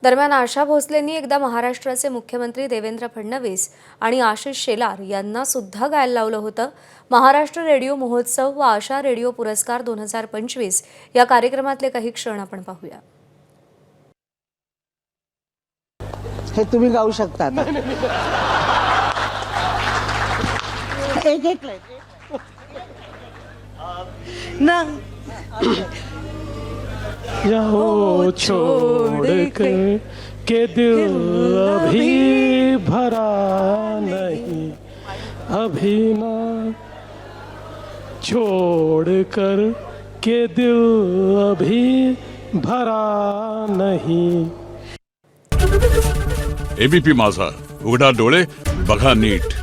दरम्यान आशा भोसलेंनी एकदा महाराष्ट्राचे मुख्यमंत्री देवेंद्र फडणवीस आणि आशिष शेलार यांना सुद्धा गायला लावलं होतं। महाराष्ट्र रेडिओ महोत्सव व आशा रेडिओ पुरस्कार 2025 या कार्यक्रमातले काही क्षण आपण पाहूया। हे तुम्ही गाऊ शकता आता। एक एक ना जाओ छोड़ कर के दिल अभी भरा नहीं, अभी ना छोड़ कर के दिल अभी भरा नहीं। एबीपी माझा, उघडा डोळे बघा नीट।